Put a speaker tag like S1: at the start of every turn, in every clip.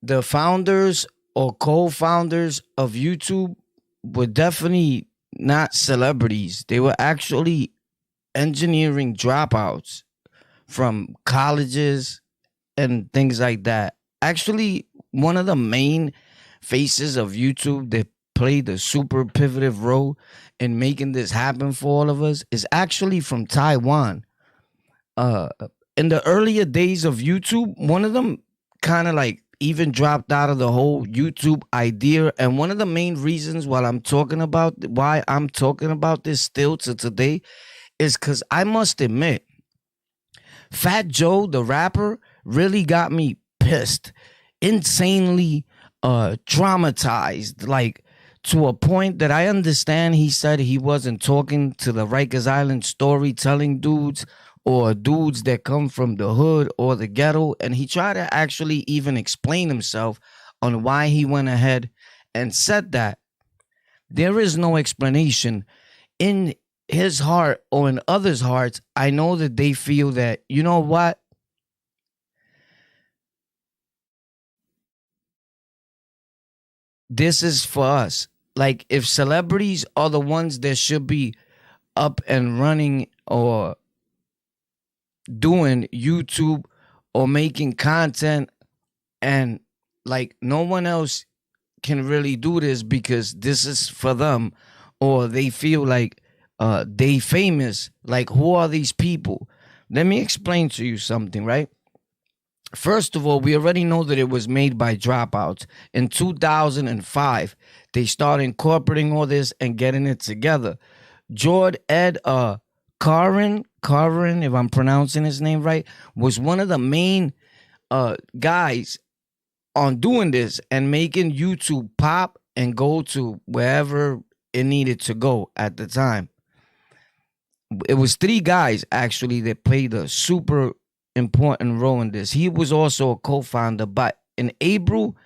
S1: the founders or co-founders of YouTube were definitely not celebrities. They were actually engineering dropouts from colleges and things like that. Actually, one of the main faces of YouTube that played a super pivotal role in making this happen for all of us is actually from Taiwan. Uh, in the earlier days of YouTube, one of them kind of like even dropped out of the whole YouTube idea. And one of the main reasons why I'm talking about this still to today is because I must admit, Fat Joe, the rapper, really got me pissed, insanely traumatized, like to a point that I understand he said he wasn't talking to the Rikers Island storytelling dudes or dudes that come from the hood or the ghetto. And he tried to actually even explain himself on why he went ahead and said that. There is no explanation. In his heart or in others' hearts, I know that they feel that, you know what? This is for us. Like, if celebrities are the ones that should be up and running or doing YouTube or making content, and like no one else can really do this because this is for them, or they feel like they famous, like who are these people? Let me explain to you something, right? First of all, we already know that it was made by Dropouts. In 2005, they started incorporating all this and getting it together. Jord Ed Karin, if I'm pronouncing his name right, was one of the main guys on doing this and making YouTube pop and go to wherever it needed to go at the time. It was three guys actually that played a super important role in this. He was also a co-founder, but in April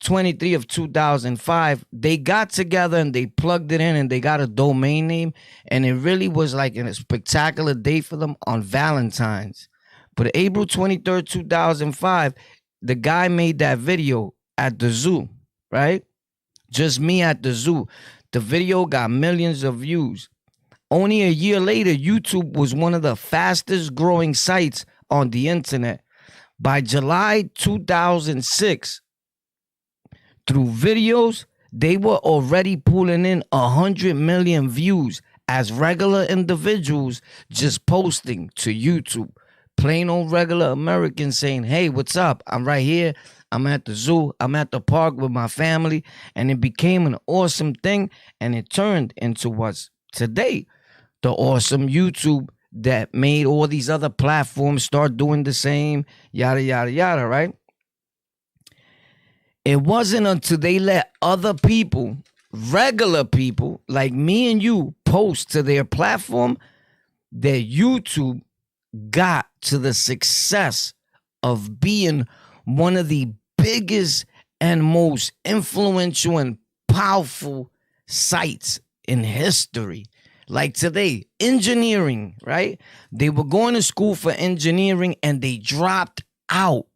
S1: 23 of 2005, they got together and they plugged it in and they got a domain name, and it really was like a spectacular day for them on Valentine's. But April 23rd, 2005, the guy made that video at the zoo, right? Just me at the zoo. The video got millions of views. Only a year later, YouTube was one of the fastest growing sites on the internet. By July 2006, through videos, they were already pulling in 100 million views as regular individuals just posting to YouTube. Plain old regular Americans saying, hey, what's up? I'm right here. I'm at the zoo. I'm at the park with my family. And it became an awesome thing. And it turned into what's today the awesome YouTube that made all these other platforms start doing the same, yada, yada, yada, right? It wasn't until they let other people, regular people like me and you, post to their platform that YouTube got to the success of being one of the biggest and most influential and powerful sites in history. Like today, engineering, right? They were going to school for engineering and they dropped out.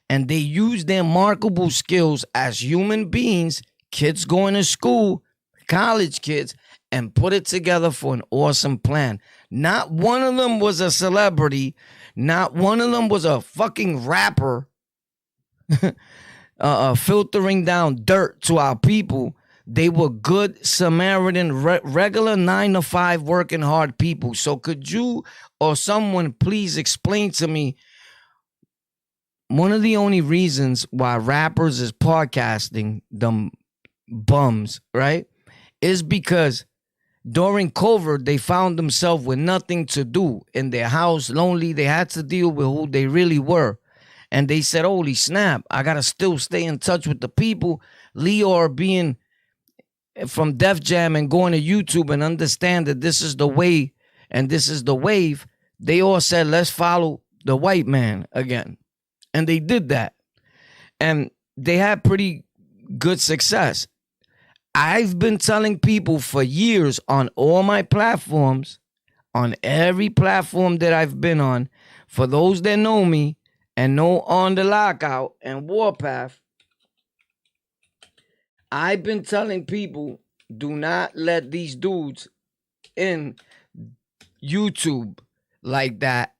S1: And they used their remarkable skills as human beings, kids going to school, college kids, and put it together for an awesome plan. Not one of them was a celebrity. Not one of them was a fucking rapper filtering down dirt to our people. They were good Samaritan, regular 9-to-5 working hard people. So could you or someone please explain to me one of the only reasons why rappers is podcasting, them bums, right, is because during COVID, they found themselves with nothing to do in their house, lonely. They had to deal with who they really were. And they said, holy snap, I got to still stay in touch with the people. Leor being from Def Jam and going to YouTube and understand that this is the way and this is the wave. They all said, let's follow the white man again. And they did that. And they had pretty good success. I've been telling people for years on all my platforms, on every platform that I've been on, for those that know me and know On the Lockout and Warpath, I've been telling people, do not let these dudes in YouTube like that.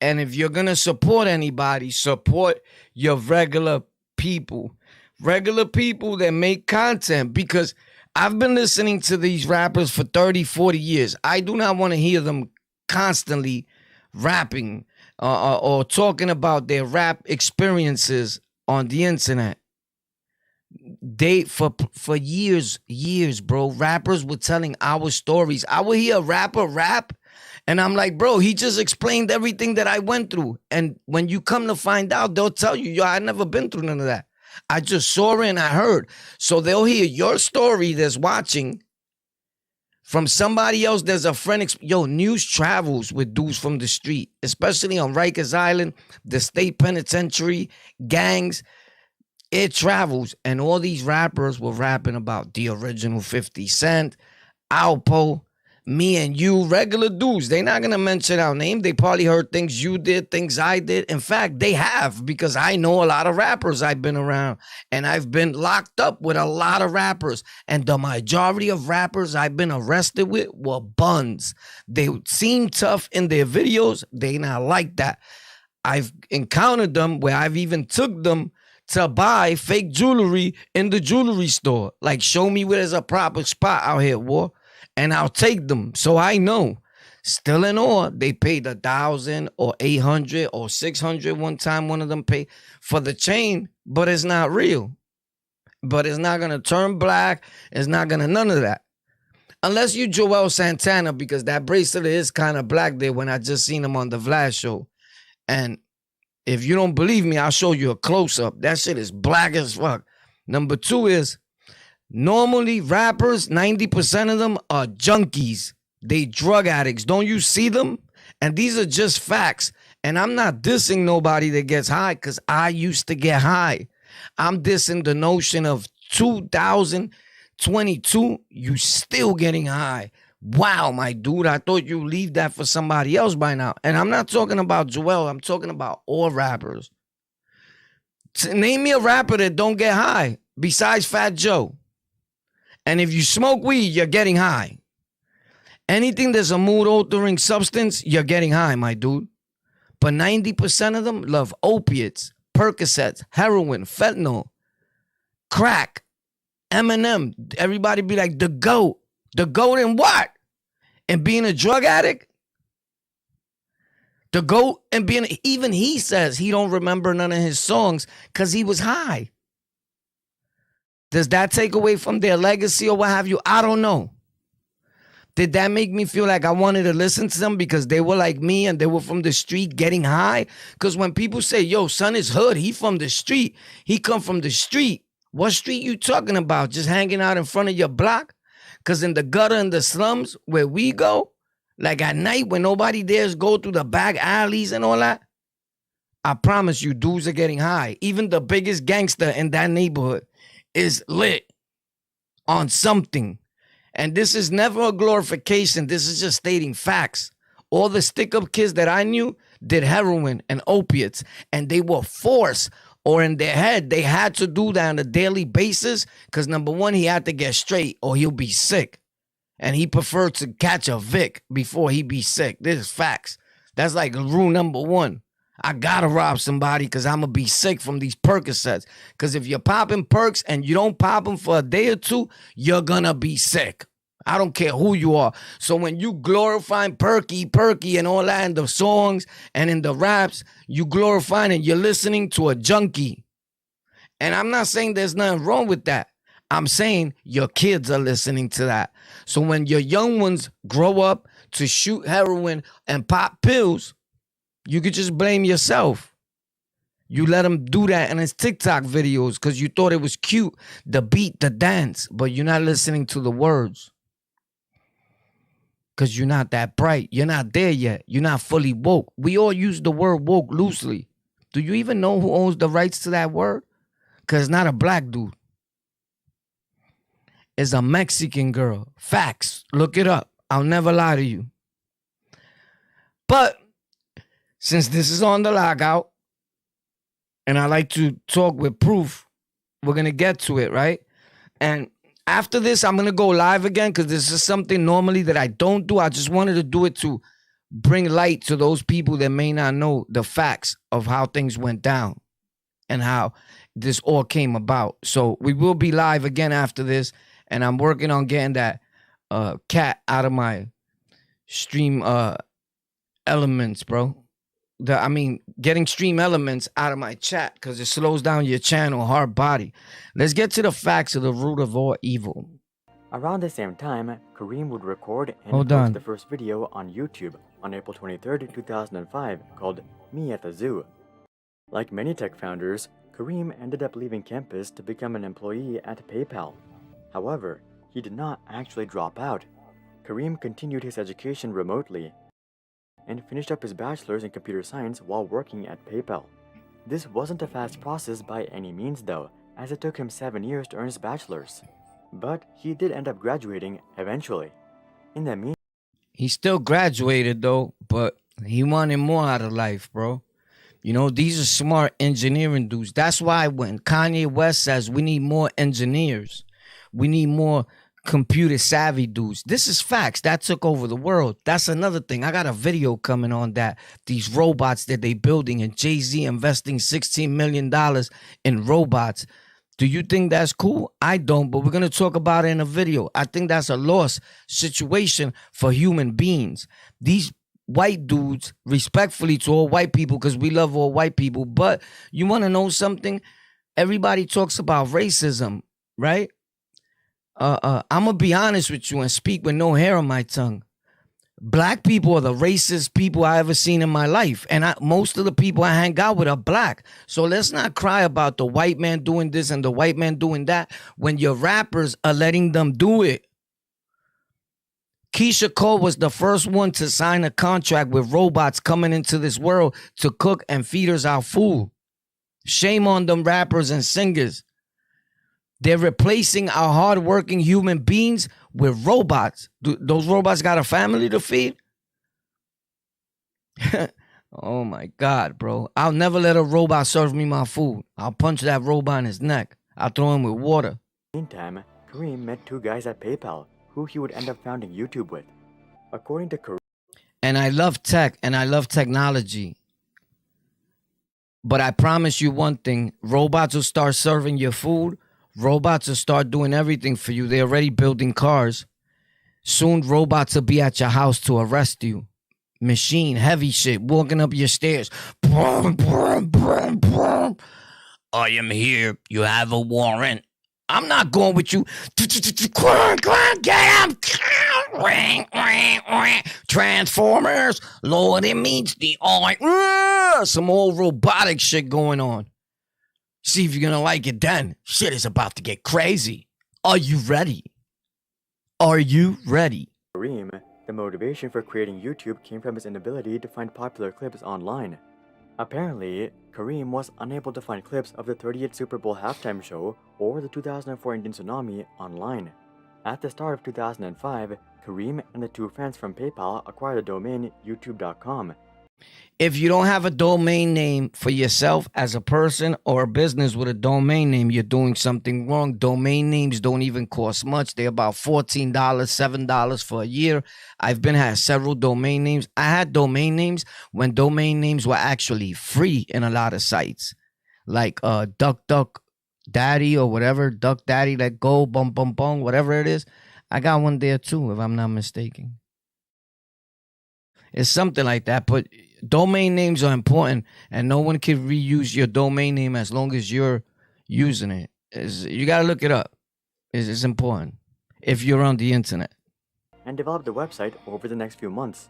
S1: And if you're going to support anybody, support your regular people that make content, because I've been listening to these rappers for 30, 40 years. I do not want to hear them constantly rapping or talking about their rap experiences on the internet. They for years, bro, rappers were telling our stories. I would hear a rapper rap, and I'm like, bro, he just explained everything that I went through. And when you come to find out, they'll tell you, yo, I never been through none of that. I just saw it and I heard. So they'll hear your story that's watching from somebody else. There's a friend. News travels with dudes from the street, especially on Rikers Island, the state penitentiary, gangs. It travels, and all these rappers were rapping about the original 50 Cent, Alpo, me and you, regular dudes. They're not going to mention our name. They probably heard things you did, things I did. In fact, they have, because I know a lot of rappers I've been around, and I've been locked up with a lot of rappers, and the majority of rappers I've been arrested with were buns. They seem tough in their videos. They not like that. I've encountered them where I've even took them to buy fake jewelry in the jewelry store. Like, show me where there's a proper spot out here, war, and I'll take them. So I know. Still in all, they paid $1,000 or $800 or $600 one time. One of them paid for the chain, but it's not real. But it's not gonna turn black. It's not gonna none of that. Unless you Joel Santana, because that bracelet is kind of black there when I just seen him on the Vlad show. And if you don't believe me, I'll show you a close-up. That shit is black as fuck. Number two is, normally rappers, 90% of them are junkies. They drug addicts. Don't you see them? And these are just facts. And I'm not dissing nobody that gets high, because I used to get high. I'm dissing the notion of 2022, you still getting high. Wow, my dude, I thought you leave that for somebody else by now. And I'm not talking about Joel. I'm talking about all rappers. Name me a rapper that don't get high besides Fat Joe. And if you smoke weed, you're getting high. Anything that's a mood-altering substance, you're getting high, my dude. But 90% of them love opiates, Percocets, heroin, fentanyl, crack, Eminem. Everybody be like, the GOAT. The GOAT in what? And being a drug addict? The GOAT and being, even he says he don't remember none of his songs because he was high. Does that take away from their legacy or what have you? I don't know. Did that make me feel like I wanted to listen to them because they were like me and they were from the street getting high? Because when people say, yo, son is hood, he from the street. He come from the street. What street you talking about? Just hanging out in front of your block? Because in the gutter and the slums where we go, like at night when nobody dares go through the back alleys and all that, I promise you, dudes are getting high. Even the biggest gangster in that neighborhood is lit on something. And this is never a glorification. This is just stating facts. All the stick-up kids that I knew did heroin and opiates, and they were forced, or in their head, they had to do that on a daily basis because, number one, he had to get straight or he'll be sick. And he preferred to catch a Vic before he be sick. This is facts. That's like rule number one. I gotta rob somebody because I'm gonna be sick from these Percocets. Because if you're popping perks and you don't pop them for a day or two, you're gonna be sick. I don't care who you are. So when you glorifying perky and all that in the songs and in the raps, you glorifying and you're listening to a junkie. And I'm not saying there's nothing wrong with that. I'm saying your kids are listening to that. So when your young ones grow up to shoot heroin and pop pills, you could just blame yourself. You let them do that in his TikTok videos because you thought it was cute, the beat, the dance, but you're not listening to the words. Because you're not that bright. You're not there yet. You're not fully woke. We all use the word woke loosely. Do you even know who owns the rights to that word? Because it's not a black dude. It's a Mexican girl. Facts. Look it up. I'll never lie to you. But since this is on the lockout, and I like to talk with proof, we're going to get to it, right? And after this, I'm going to go live again because this is something normally that I don't do. I just wanted to do it to bring light to those people that may not know the facts of how things went down and how this all came about. So we will be live again after this, and I'm working on getting that cat out of my stream elements, bro. Getting stream elements out of my chat because it slows down your channel, hard body. Let's get to the facts of the root of all evil.
S2: Around the same time, Kareem would record and post the first video on YouTube on April 23rd, 2005, called Me at the Zoo. Like many tech founders, Kareem ended up leaving campus to become an employee at PayPal. However, he did not actually drop out. Kareem continued his education remotely and finished up his bachelor's in computer science while working at PayPal. This wasn't a fast process by any means though, as it took him 7 years to earn his bachelor's. But he did end up graduating eventually. In the meantime,
S1: he still graduated though, but he wanted more out of life, bro. You know, these are smart engineering dudes. That's why when Kanye West says we need more engineers, we need more computer savvy dudes. This is facts. That took over the world. That's another thing. I got a video coming on that. These robots that they building, and Jay-Z investing $16 million in robots. Do you think that's cool? I don't, but we're going to talk about it in a video. I think that's a lost situation for human beings. These white dudes, respectfully to all white people, because we love all white people, but you want to know something? Everybody talks about racism, right? I'm gonna be honest with you and speak with no hair on my tongue. Black people are the racist people I ever seen in my life, and most of the people I hang out with are black. So let's not cry about the white man doing this and the white man doing that when your rappers are letting them do it. Keisha Cole was the first one to sign a contract with robots coming into this world to cook and feed us our food. Shame on them rappers and singers. They're replacing our hardworking human beings with robots. Those robots got a family to feed? Oh my God, bro. I'll never let a robot serve me my food. I'll punch that robot in his neck. I'll throw him with water.
S2: Meantime, Kareem met 2 guys at PayPal who he would end up founding YouTube with. According to Kareem,
S1: and I love tech and I love technology. But I promise you one thing, robots will start serving your food. Robots will start doing everything for you. They're already building cars. Soon robots will be at your house to arrest you. Machine, heavy shit, walking up your stairs. Brum, brum, brum, brum. I am here. You have a warrant. I'm not going with you. Get him. Transformers. Lord, it means the eye. Some old robotic shit going on. See if you're going to like it then. Shit is about to get crazy. Are you ready? Are you ready?
S2: Kareem, the motivation for creating YouTube came from his inability to find popular clips online. Apparently, Kareem was unable to find clips of the 38th Super Bowl halftime show or the 2004 Indian tsunami online. At the start of 2005, Kareem and the 2 friends from PayPal acquired the domain youtube.com.
S1: If you don't have a domain name for yourself as a person or a business with a domain name, you're doing something wrong. Domain names don't even cost much. They're about $14, $7 for a year. I've had several domain names. I had domain names when domain names were actually free in a lot of sites. Like Duck Daddy or whatever. Duck Daddy, that go, bum, bum, bum, whatever it is. I got one there too, if I'm not mistaken. It's something like that, but domain names are important, and no one can reuse your domain name as long as you're using it. You got to look it up. It's important if you're on the internet.
S2: And developed the website over the next few months.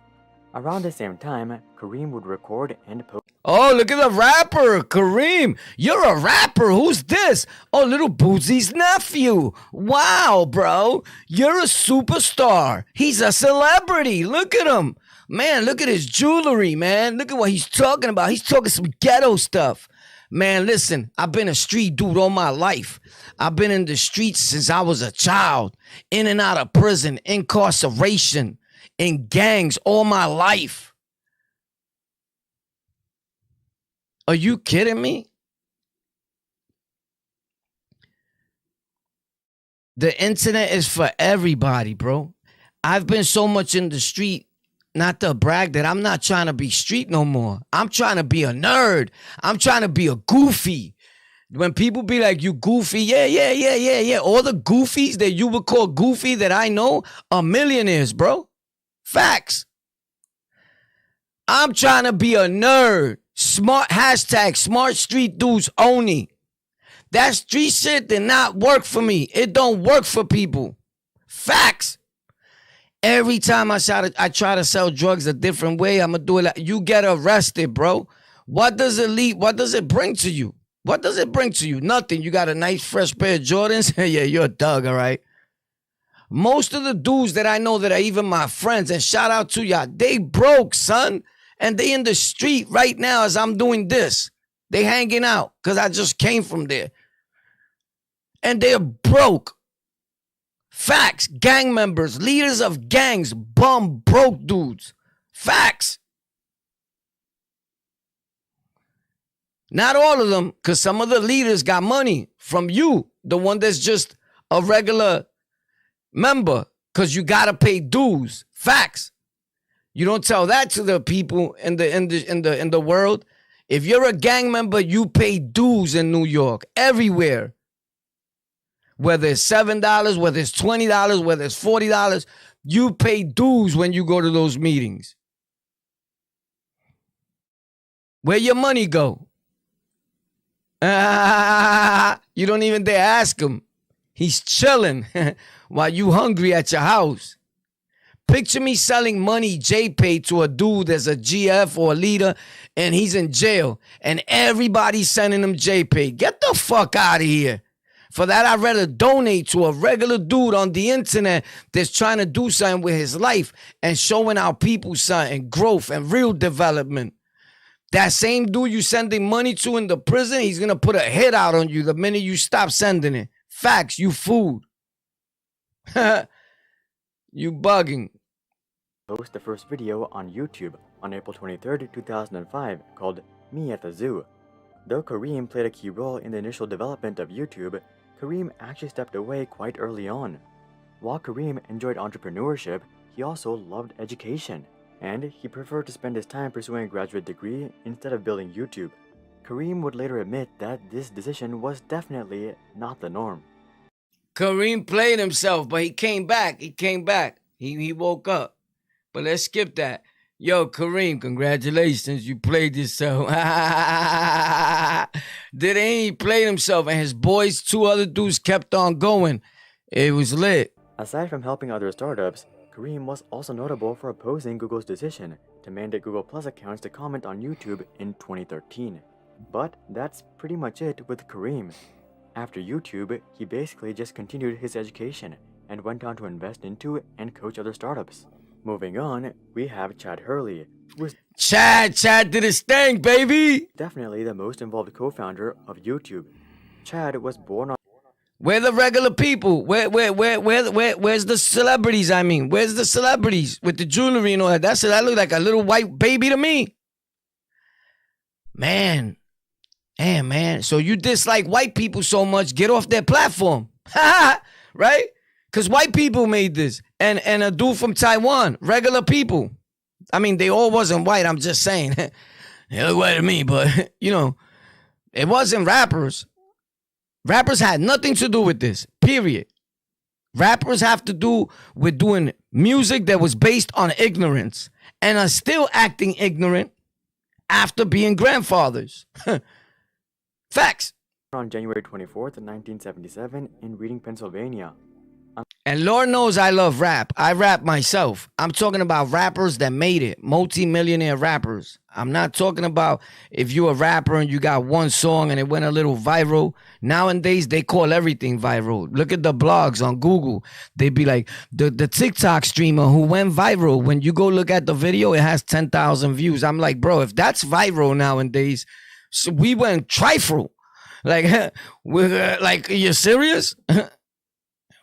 S2: Around the same time, Kareem would record and post.
S1: Oh, look at the rapper, Kareem. You're a rapper. Who's this? Oh, Little Boosie's nephew. Wow, bro. You're a superstar. He's a celebrity. Look at him. Man, look at his jewelry, man. Look at what he's talking about. He's talking some ghetto stuff. Man, listen, I've been a street dude all my life. I've been in the streets since I was a child. In and out of prison, incarceration, in gangs all my life. Are you kidding me? The internet is for everybody, bro. I've been so much in the street, not to brag, that I'm not trying to be street no more. I'm trying to be a nerd. I'm trying to be a goofy. When people be like, you goofy, yeah. All the goofies that you would call goofy that I know are millionaires, bro. Facts. I'm trying to be a nerd. Smart hashtag smart street dudes only. That street shit did not work for me. It don't work for people. Facts. Every time I try to sell drugs a different way, I'm gonna do it like you get arrested, bro. What does it bring to you? What does it bring to you? Nothing. You got a nice fresh pair of Jordans? Yeah, you're a thug, all right? Most of the dudes that I know that are even my friends, and shout out to y'all, they broke, son. And they in the street right now as I'm doing this. They hanging out because I just came from there. And they're broke. Facts. Gang members, leaders of gangs, bum, broke dudes. Facts. Not all of them, because some of the leaders got money from you, the one that's just a regular member, because you got to pay dues. Facts. You don't tell that to the people in the world. If you're a gang member, you pay dues in New York, everywhere. Whether it's $7, whether it's $20, whether it's $40, you pay dues when you go to those meetings. Where your money go? You don't even dare ask him. He's chilling while you hungry at your house. Picture me selling money JPay to a dude that's a GF or a leader and he's in jail and everybody's sending him JPay. Get the fuck out of here. For that, I'd rather donate to a regular dude on the internet that's trying to do something with his life and showing our people something, growth and real development. That same dude you sending money to in the prison, he's going to put a hit out on you the minute you stop sending it. Facts, you food. You bugging.
S2: Post the first video on YouTube on April 23rd, 2005 called Me at the Zoo. Though Kareem played a key role in the initial development of YouTube, Kareem actually stepped away quite early on. While Kareem enjoyed entrepreneurship, he also loved education, and he preferred to spend his time pursuing a graduate degree instead of building YouTube. Kareem would later admit that this decision was definitely not the norm.
S1: Kareem played himself, but he came back. He woke up. But let's skip that. Yo, Kareem, congratulations. You played yourself. He played himself, and his boys, 2 other dudes, kept on going. It was lit.
S2: Aside from helping other startups, Kareem was also notable for opposing Google's decision to mandate Google Plus accounts to comment on YouTube in 2013. But that's pretty much it with Kareem. After YouTube, he basically just continued his education and went on to invest into and coach other startups. Moving on, we have Chad Hurley, who is
S1: Chad did his thing, baby.
S2: Definitely the most involved co-founder of YouTube. Chad was born on...
S1: Where the regular people? Where's the celebrities? I mean, where's the celebrities with the jewelry and all that? That look like a little white baby to me. Man. Damn, man. So you dislike white people so much, get off their platform. Right? Because white people made this. And a dude from Taiwan, regular people. I mean, they all wasn't white, I'm just saying. They look white to me, but, it wasn't rappers. Rappers had nothing to do with this, period. Rappers have to do with doing music that was based on ignorance and are still acting ignorant after being grandfathers. Facts.
S2: On January 24th, 1977 in Reading, Pennsylvania.
S1: And Lord knows I love rap. I rap myself. I'm talking about rappers that made it. Multi-millionaire rappers. I'm not talking about if you're a rapper and you got one song and it went a little viral. Nowadays, they call everything viral. Look at the blogs on Google. They be like, the TikTok streamer who went viral. When you go look at the video, it has 10,000 views. I'm like, bro, if that's viral nowadays, so we went trifle. Like, like, are you serious?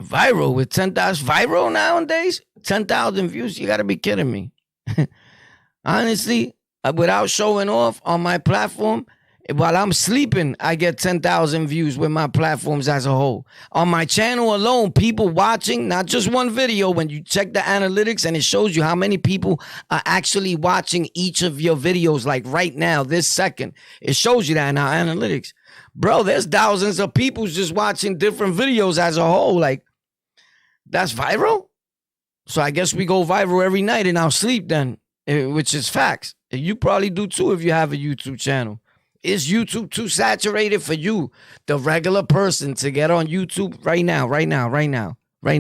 S1: Viral with 10,000 viral nowadays? 10,000 views? You gotta be kidding me. Honestly, without showing off on my platform, While I'm sleeping, I get 10,000 views with my platforms as a whole. On my channel alone, people watching, not just one video, when you check the analytics and it shows you how many people are actually watching each of your videos, like right now, this second, it shows you that in our analytics. Bro, there's thousands of people just watching different videos as a whole. Like, that's viral? So I guess we go viral every night in our sleep then, which is facts. You probably do too if you have a YouTube channel. Is YouTube too saturated for you, the regular person, to get on YouTube right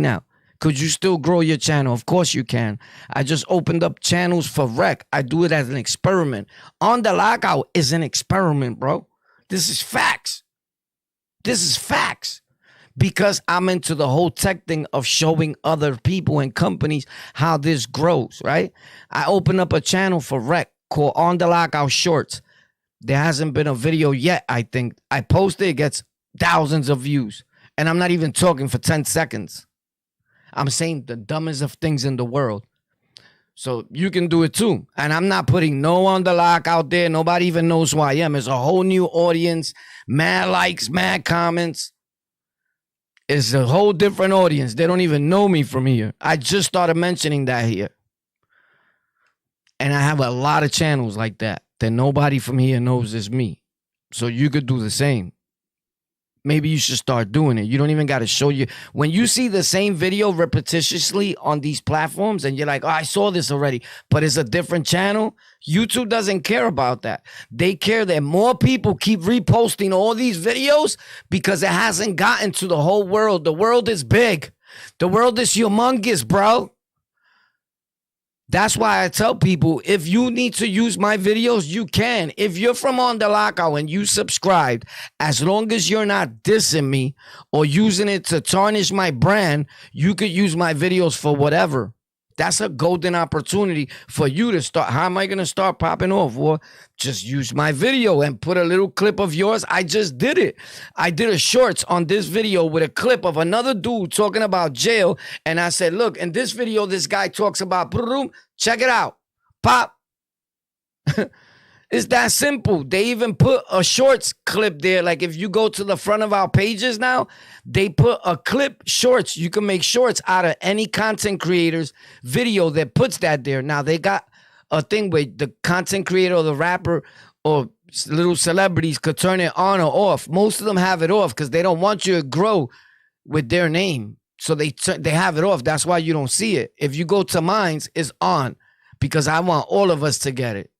S1: now? Could you still grow your channel? Of course you can. I just opened up channels for rec. I do it as an experiment. On the Lockout is an experiment, bro. This is facts. This is facts. Because I'm into the whole tech thing of showing other people and companies how this grows, right? I opened up a channel for rec called On the Lockout Shorts. There hasn't been a video yet, I think. I posted, it gets thousands of views. And I'm not even talking for 10 seconds. I'm saying the dumbest of things in the world. So you can do it too. And I'm not putting no On the Lock out there. Nobody even knows who I am. It's a whole new audience. Mad likes, mad comments. It's a whole different audience. They don't even know me from here. I just started mentioning that here. And I have a lot of channels like that nobody from here knows is me. So you could do the same. Maybe you should start doing it. You don't even got to show you. When you see the same video repetitiously on these platforms and you're like, oh, I saw this already, but it's a different channel. YouTube doesn't care about that. They care that more people keep reposting all these videos because it hasn't gotten to the whole world. The world is big. The world is humongous, bro. That's why I tell people, if you need to use my videos, you can. If you're from On the Lockout and you subscribed, as long as you're not dissing me or using it to tarnish my brand, you could use my videos for whatever. That's a golden opportunity for you to start. How am I going to start popping off? Well, just use my video and put a little clip of yours. I just did it. I did a shorts on this video with a clip of another dude talking about jail. And I said, look, in this video, this guy talks about, check it out. Pop. It's that simple. They even put a shorts clip there. Like if you go to the front of our pages now, they put a clip shorts. You can make shorts out of any content creator's video that puts that there. Now they got a thing where the content creator or the rapper or little celebrities could turn it on or off. Most of them have it off because they don't want you to grow with their name. So they have it off. That's why you don't see it. If you go to mine, it's on because I want all of us to get it.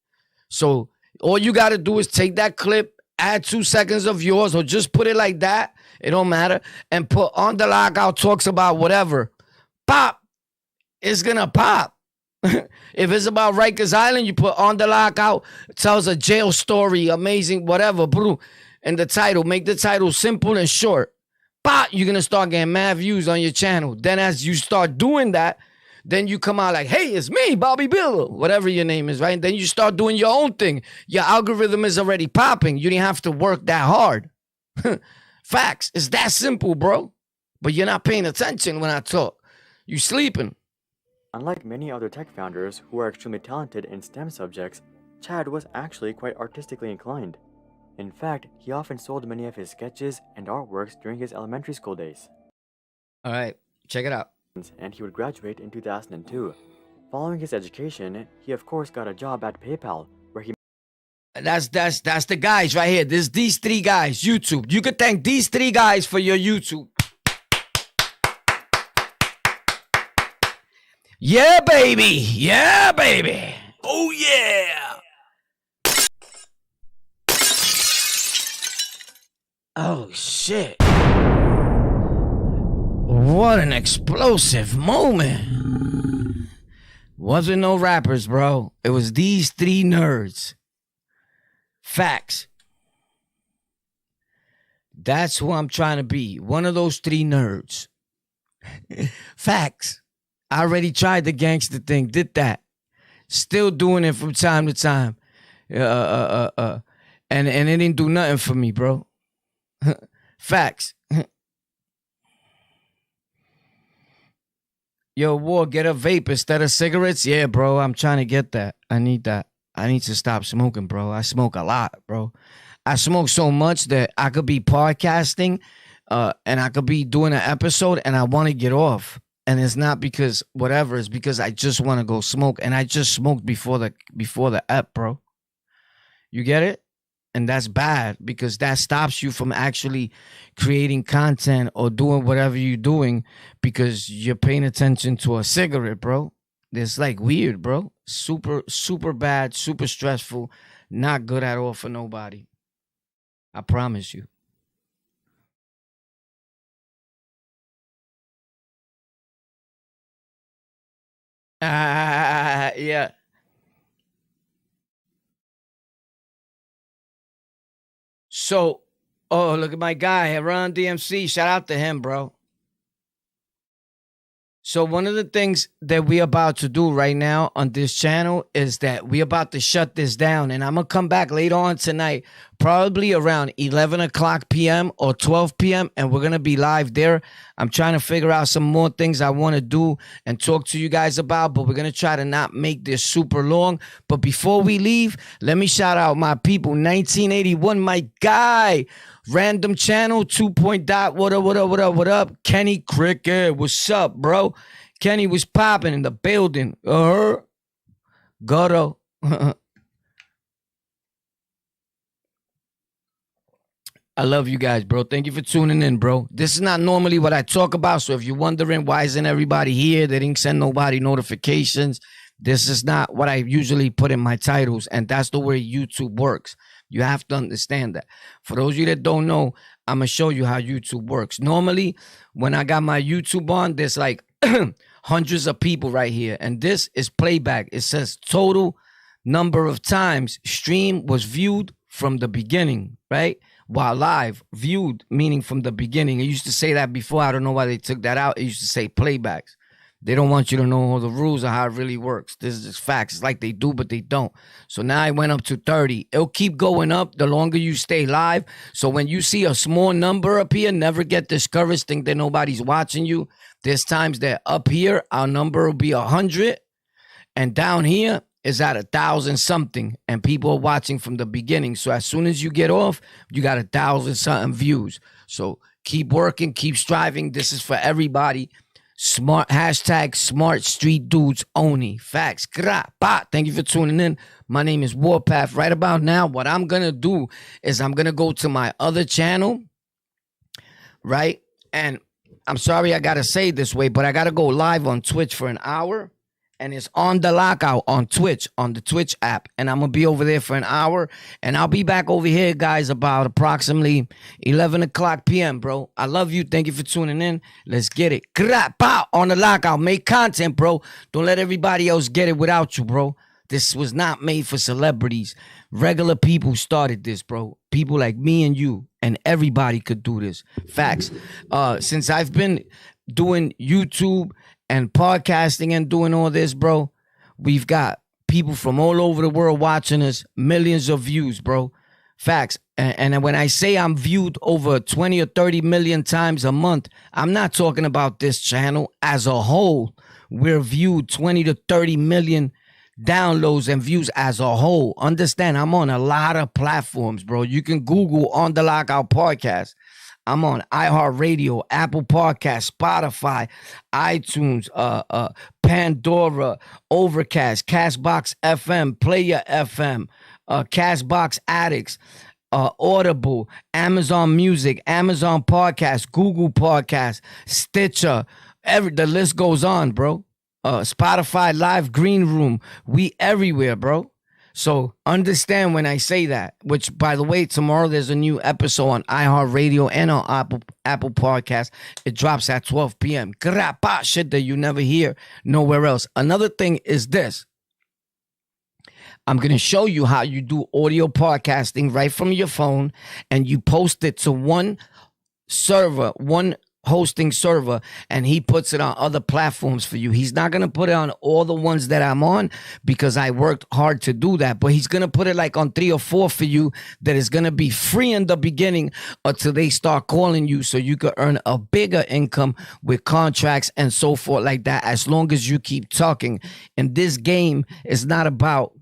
S1: So all you got to do is take that clip, add 2 seconds of yours, or just put it like that. It don't matter. And put On the Lockout talks about whatever. Pop. It's going to pop. If it's about Rikers Island, you put On the Lockout, tells a jail story, amazing, whatever, bro. And the title, make the title simple and short. Pop, you're going to start getting mad views on your channel. Then as you start doing that, then you come out like, hey, it's me, Bobby Bill, whatever your name is, right? And then you start doing your own thing. Your algorithm is already popping. You didn't have to work that hard. Facts. It's that simple, bro. But you're not paying attention when I talk. You sleeping.
S2: Unlike many other tech founders who are extremely talented in STEM subjects, Chad was actually quite artistically inclined. In fact, he often sold many of his sketches and artworks during his elementary school days.
S1: All right, check it out.
S2: And he would graduate in 2002. Following his education, he of course got a job at PayPal, where he...
S1: That's the guys right here. These 3 guys, YouTube. You could thank these 3 guys for your YouTube. Yeah, baby. Yeah, baby. Oh, yeah. Oh, shit. What an explosive moment. Wasn't no rappers, bro. It was these 3 nerds. Facts. That's who I'm trying to be. One of those 3 nerds. Facts. I already tried the gangster thing. Did that. Still doing it from time to time. And it didn't do nothing for me, bro. Facts. Yo, War, get a vape instead of cigarettes? Yeah, bro, I'm trying to get that. I need that. I need to stop smoking, bro. I smoke a lot, bro. I smoke so much that I could be podcasting and I could be doing an episode and I want to get off. And it's not because whatever, it's because I just want to go smoke. And I just smoked before the ep, bro. You get it? And that's bad because that stops you from actually creating content or doing whatever you're doing because you're paying attention to a cigarette, bro. It's like weird, bro. Super, super bad, super stressful. Not good at all for nobody. I promise you. Yeah. So, oh, look at my guy, Run DMC. Shout out to him, bro. So one of the things that we're about to do right now on this channel is that we're about to shut this down. And I'm going to come back later on tonight, probably around 11 o'clock p.m. or 12 p.m. And we're going to be live there. I'm trying to figure out some more things I want to do and talk to you guys about. But we're going to try to not make this super long. But before we leave, let me shout out my people. 1981, my guy. Random channel 2. What up? Kenny Cricket, what's up, bro? Kenny was popping in the building. Goro. I love you guys, bro. Thank you for tuning in, bro. This is not normally what I talk about. So if you're wondering why isn't everybody here, they didn't send nobody notifications. This is not what I usually put in my titles. And that's the way YouTube works. You have to understand that. For those of you that don't know, I'm going to show you how YouTube works. Normally, when I got my YouTube on, there's like hundreds of people right here. And this is playback. It says total number of times stream was viewed from the beginning, right? While live, viewed, meaning from the beginning. It used to say that before. I don't know why they took that out. It used to say playbacks. They don't want you to know all the rules of how it really works. This is just facts. It's like they do, but they don't. So now I went up to 30. It'll keep going up the longer you stay live. So when you see a small number up here, never get discouraged. Think that nobody's watching you. There's times that up here, our number will be 100. And down here is at 1,000 something. And people are watching from the beginning. So as soon as you get off, you got 1,000 something views. So keep working, keep striving. This is for everybody. Smart hashtag smart street dudes only. Facts. Thank you for tuning in. My name is Warpath. Right about now, what I'm going to do is I'm going to go to my other channel. Right? And I'm sorry I got to say it this way, but I got to go live on Twitch for an hour. And it's on the Lockout on Twitch, on the Twitch app. And I'm going to be over there for an hour. And I'll be back over here, guys, about approximately 11 o'clock p.m., bro. I love you. Thank you for tuning in. Let's get it. On the Lockout. Make content, bro. Don't let everybody else get it without you, bro. This was not made for celebrities. Regular people started this, bro. People like me and you. And everybody could do this. Facts. Since I've been doing YouTube and podcasting and doing all this, bro, we've got people from all over the world watching us, millions of views, bro. Facts. And when I say I'm viewed over 20 or 30 million times a month, I'm not talking about this channel as a whole. We're viewed 20 to 30 million downloads and views as a whole. Understand, I'm on a lot of platforms, bro. You can Google On The Lockout Podcast. I'm on iHeartRadio, Apple Podcasts, Spotify, iTunes, Pandora, Overcast, Castbox FM, Player FM, Castbox Addicts, Audible, Amazon Music, Amazon Podcasts, Google Podcasts, Stitcher. The list goes on, bro. Spotify Live, Green Room. We everywhere, bro. So understand when I say that, which, by the way, tomorrow there's a new episode on iHeartRadio and on Apple Podcasts. It drops at 12 p.m. Shit that you never hear nowhere else. Another thing is this. I'm going to show you how you do audio podcasting right from your phone, and you post it to one server, one hosting server, and he puts it on other platforms for you. He's not going to put it on all the ones that I'm on because I worked hard to do that, but he's going to put it like on 3 or 4 for you that is going to be free in the beginning until they start calling you so you can earn a bigger income with contracts and so forth like that, as long as you keep talking. And this game is not about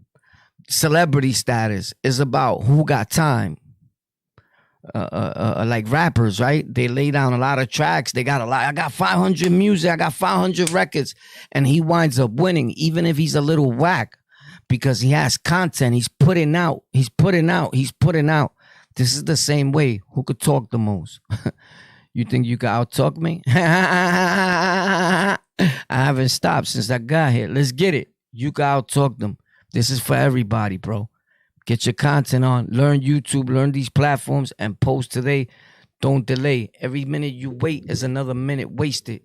S1: celebrity status. It's about who got time. like rappers, right? They lay down a lot of tracks. They got a lot. I got 500 music. I got 500 records, and he winds up winning, even if he's a little whack, because he has content. He's putting out. He's putting out. He's putting out. This is the same way. Who could talk the most? You think you can out-talk me? I haven't stopped since I got here. Let's get it. You can out-talk them. This is for everybody, bro. Get your content on. Learn YouTube. Learn these platforms and post today. Don't delay. Every minute you wait is another minute wasted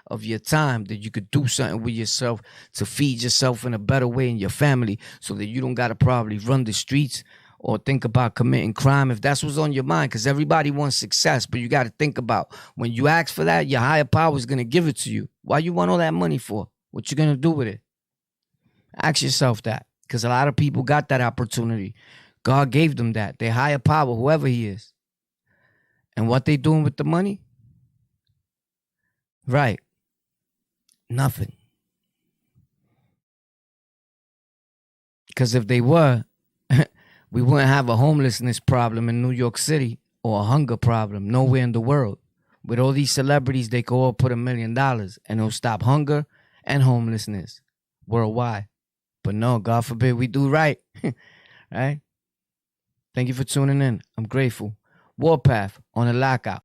S1: of your time that you could do something with yourself to feed yourself in a better way in your family so that you don't got to probably run the streets or think about committing crime if that's what's on your mind, because everybody wants success, but you got to think about when you ask for that, your higher power is going to give it to you. Why you want all that money for? What you going to do with it? Ask yourself that, because a lot of people got that opportunity. God gave them that. Their higher power, whoever he is. And what they doing with the money? Right. Nothing. Because if they were, we wouldn't have a homelessness problem in New York City or a hunger problem nowhere in the world. With all these celebrities, they could all put $1 million and it'll stop hunger and homelessness worldwide. But no, God forbid we do right. Right? Thank you for tuning in. I'm grateful. Warpath on the Lockout.